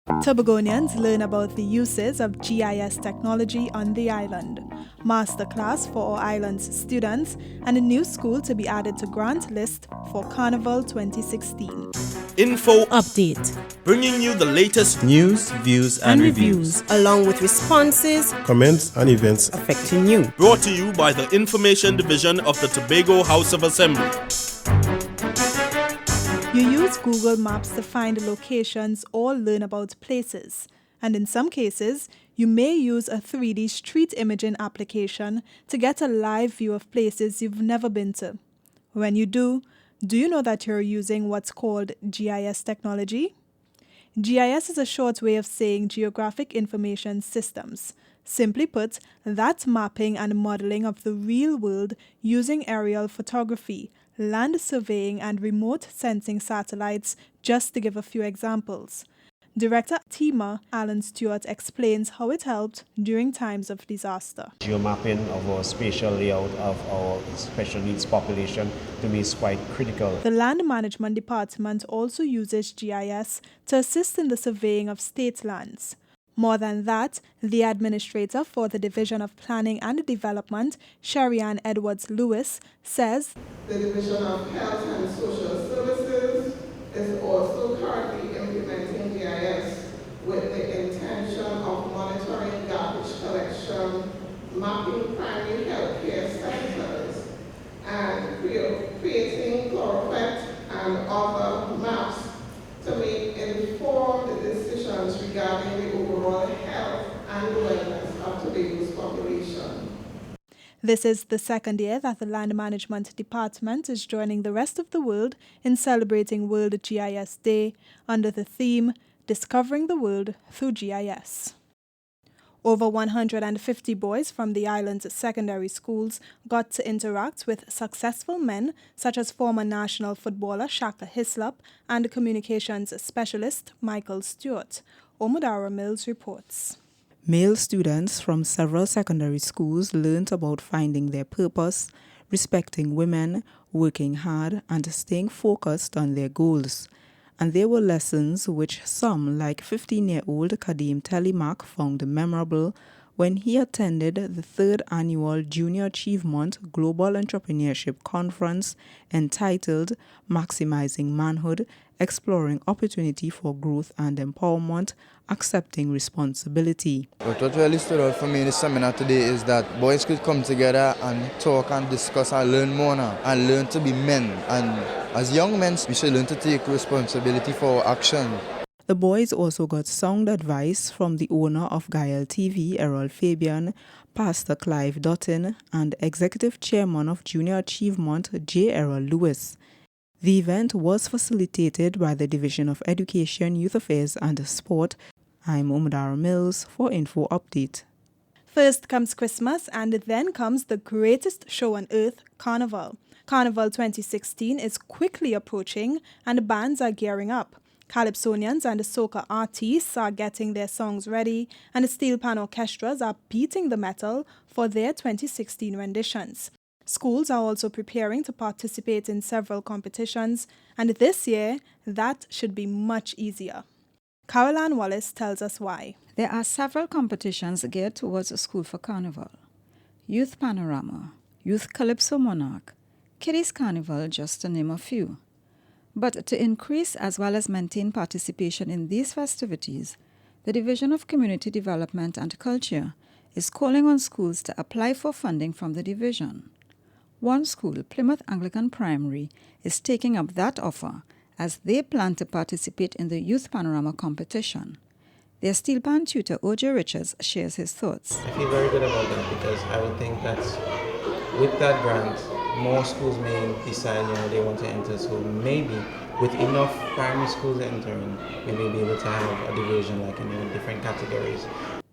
Tobagonians learn about the uses of GIS technology on the island, masterclass for our island's students, and a new school to be added to grant list for Carnival 2016. Info Update, bringing you the latest news, views, and reviews, along with responses, comments, and events affecting you. brought to you by the Information Division of the Tobago House of Assembly. You use Google Maps to find locations or learn about places, and in some cases, you may use a 3D street imaging application to get a live view of places you've never been to. When you do you know that you're using what's called GIS technology? GIS is a short way of saying Geographic Information Systems. Simply put, that's mapping and modeling of the real world using aerial photography, land surveying, and remote sensing satellites, just to give a few examples. Director TEMA Alan Stewart explains how it helped during times of disaster. Geomapping of our spatial layout of our special needs population to me is quite critical. The Land Management Department also uses GIS to assist in the surveying of state lands. More than that, the administrator for the Division of Planning and Development, Sherry-Ann Edwards-Lewis, says the Division of Health and Social Services is also currently implementing GIS with the intention of monitoring garbage collection, mapping primary health care centers, and creating chlorophyll and other maps to make informed decisions regarding the overall health and wellness of Tobago's population. this is the second year that the Land Management Department is joining the rest of the world in celebrating World GIS Day under the theme Discovering the World Through GIS. Over 150 boys from the island's secondary schools got to interact with successful men such as former national footballer Shaka Hislop and communications specialist Michael Stewart. Omudara Mills reports. Male students from several secondary schools learned about finding their purpose, respecting women, working hard, and staying focused on their goals. And there were lessons which some, like 15-year-old Kadeem Telemark, found memorable when he attended the 3rd annual Junior Achievement Global Entrepreneurship Conference entitled Maximizing Manhood, Exploring Opportunity for Growth and Empowerment, Accepting Responsibility. What really stood out for me in the seminar today is that boys could come together and talk and discuss and learn more now and learn to be men. And as young men, we should learn to take responsibility for our action. The boys also got sound advice from the owner of Gael TV, Errol Fabian, Pastor Clive Dutton, and Executive Chairman of Junior Achievement, J. Errol Lewis. The event was facilitated by the Division of Education, Youth Affairs and Sport. I'm Omudara Mills for Info Update. First comes Christmas, and then comes the greatest show on earth, Carnival. Carnival 2016 is quickly approaching, and bands are gearing up. Calypsonians and soca artists are getting their songs ready, and the steel pan orchestras are beating the metal for their 2016 renditions. Schools are also preparing to participate in several competitions, and this year, that should be much easier. Caroline Wallace tells us why. There are several competitions geared towards a school for Carnival. Youth Panorama, Youth Calypso Monarch, Kiddies Carnival, just to name a few. But to increase as well as maintain participation in these festivities, the Division of Community Development and Culture is calling on schools to apply for funding from the division. One school, Plymouth Anglican Primary, is taking up that offer as they plan to participate in the Youth Panorama competition. Their steel pan tutor, O.J. Richards, shares his thoughts. I feel very good about that because I would think that with that grant, more schools may decide, they want to enter. So maybe with enough primary schools entering, we may be able to have a division like in different categories.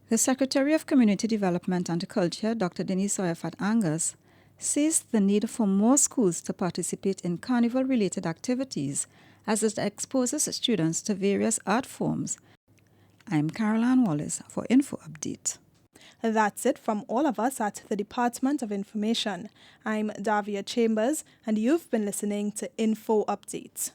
The Secretary of Community Development and Culture, Dr. Denise Oyafat Angus, says the need for more schools to participate in carnival-related activities as it exposes students to various art forms. I'm Caroline Wallace for Info Update. That's it from all of us at the Department of Information. I'm Davia Chambers, and you've been listening to Info Update.